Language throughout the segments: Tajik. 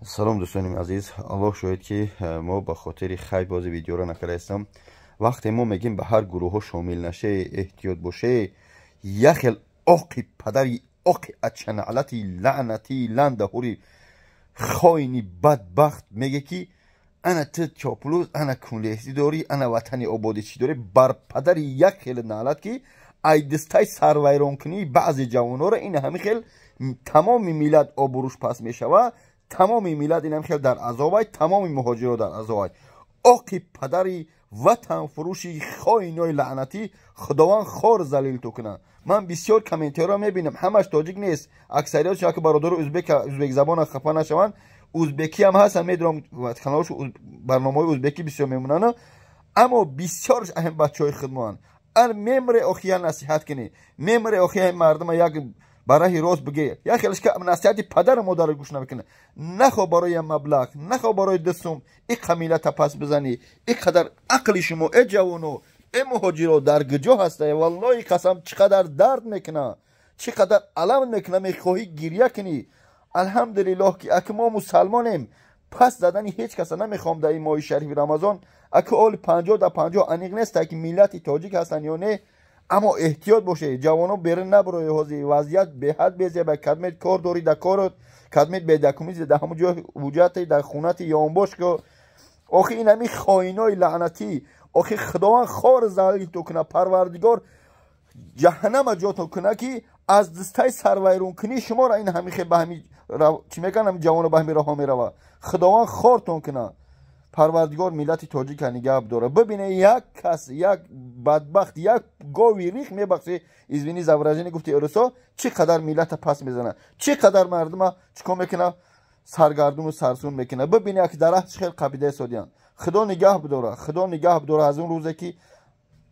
салом дӯстони азиз, аллоҳ шоҳид ки мо ба хотири хайр бози видеоро накардаистам. вақте мо мегим ба ҳар гурӯҳҳо шомил наше, эҳтиёт боше, як хел оқи падари оқи ачаналати лаънати ландаҳури хоини бадбахт меге ки ана ту чоплӯз, ана кунлеҳсӣ дорӣ, ана ватани ободӣ чӣ дорӣ, бар падари як хел наълат ки айдистай сарвайронкунии баъзе ҷавонҳоро ин ҳамин хел тамоми миллат обуруш пас мешава. тамоми миллат ин ҳамин хел дар азобай, тамоми муҳоҷиро дар азобай. оқи падари ватанфурӯши хоинои лаънатӣ худованд хор залилту кунад. ман бисёр комментиҳоро мебинам, ҳамаш тоҷик нест, аксариятшон ки бародару ӯзбекзабона хафа нашаванд, ӯзбекӣ ҳам ҳастан, медонам каналҳош барномаҳои ӯзбекӣ бисёр мемонанд, аммо бисёрш аҳм бачаҳои худмоанд. мемре охия насиҳат кунӣ, мемре охия мардума як бараҳи рост биге, як хелашка насиҳати падару модарро гӯш намекунад. нахо барои маблағ, нахо барои 2 сум иқа миллата пас бизанӣ. иқадар ақли шумо ҷавоно, муҳоҷиро дар гиҷо ҳастае, валлоҳи қасам чӣ қадар дард мекунад, чӣ қадар алам мекунад, мехоҳӣ гирья кунӣ. алҳамдулиллоҳ ки аки мо мусалмонем, пас задани ҳеҷ каса намехоҳам дар ин моҳи шарифи рамазон, аки оли 50 да 50 аниқ нест ки миллати тоҷик ҳастанд ё не. аммо эҳтиёт бошед, ҷавоно берун набароед. ҳозир вазъият беҳад безеб, кадмет кор дорӣ дар корот, кадмет бедокумент дар ҳамон ҷо ҳуҷҷати дар хунати ёнбош ко. охи ин ҳамин хоинои лаънатӣ, охи худованд хор залилту кунад, парвардигор ҷаҳаннама ҷотон кунад ки аз дистай сарвайронкунии шуморо ин ҳамин хел ба ҳамин чӣ мекунад, ҳамин ҷавоно ба ҳамин роҳҳо меравад. худованд хортон кунад. парвардигор миллати тоҷика нигаҳ бидорад. бибинед як кас, як бадбахт, як гови рих мебахше, извини за выражение гуфти русо, чӣ қадар миллата пас мезанад, чӣ қадар мардума чикор мекунад, саргардуну сарсун мекунад. бибинед ки дар чӣ хел қабидаи содианд. худо нигаҳ бидорад, худо нигаҳ бидорад аз он рӯзе ки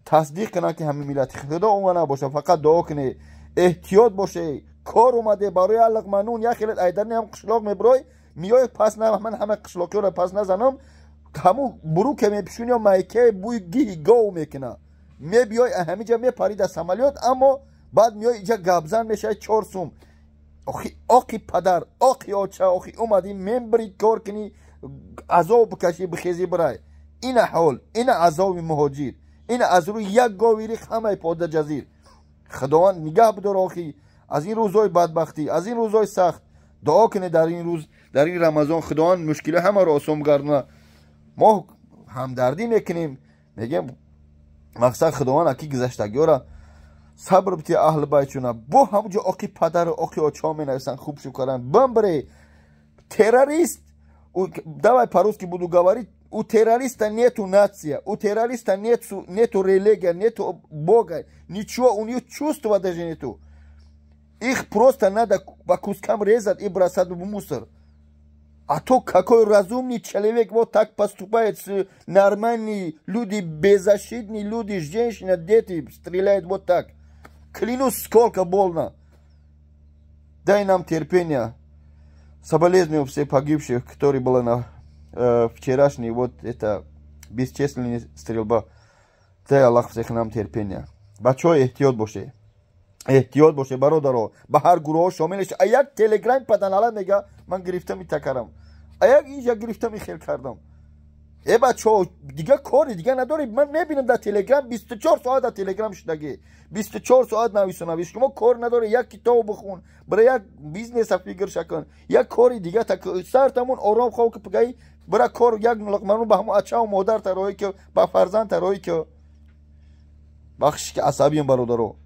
тасдиқ кунад ки ҳамин миллати худо онга набошад. фақат дуо кунед, эҳтиёт бошед. кор омаде барои аллақманун як хел айдарни ҳам қишлоқ мебирой, миёй пас на ман ҳама қишлоқиёро пас назанам, ҳамун буруке мепишуни ё майке бӯи гиҳи гов мекунад. мебиёй ҳамиҷа мепарӣ дар самолёт, аммо баъд миёй иҷа гапзан мешавад 4 сум. охи оқи падар, оқи оча, охи омадӣ мебирӣ кор кунӣ, азоб бикашӣ, бихезӣ бирай. ина ҳол, ина азоби муҳоҷир, ина аз рӯи як гови рих ҳамаи пода ҷазир. худованд нигаҳ бидор. охи аз ин рӯзҳои бадбахтӣ, аз ин рӯзҳои сахт дуо кунед. дар ин рӯз, дар ин рамазон худованд мушкилаи ҳамаро осон гардонад. мо ҳамдардӣ мекунем, мегем мақсад худованд аки гузаштагиёро сабр бити аҳли байтшуна бо ҳамуҷо оқи падару оқи очаҳо менависанд, хуб шукаранд. бамбре террорист, давай по-русски буду говорить, у террориста нету нация, у террориста нету религия, нету бога, ничего, у него чувства даже нету. их просто надо по кускам резать и бросать в мусор. А то какой разумный человек вот так поступает с нормальными люди, беззащитные люди, женщины, дети, стреляют вот так. Клянусь, сколько больно. Дай нам терпения. Соболезную всех погибших, которые были на вчерашней вот это бесчисленная стрельба. Дай Аллах всех нам терпения. Бачой эhtiyot боше. эhtiyot боше, бародаро. Ба ҳар гурӯҳ шомил шавед. А як телеграм паданала мега ман гирифта метакарам. А як инҷа гирифта мехел кардам. бачаҳо дига кори дига надорӣ. ман мебинам дар телеграм 24 соат дар телеграм шудагӣ. 24 соат нависонавӣ. шумо кор надорӣ, як китоб бихун, бира як бизнеса фикр шакун, як кори дига так сартамон ором хов ки пагаи бира кор як луқманун ба ҳамон ачаву модар тароӣ ки ба фарзанд тароӣ ки бахшиш ки асабиям бародаро.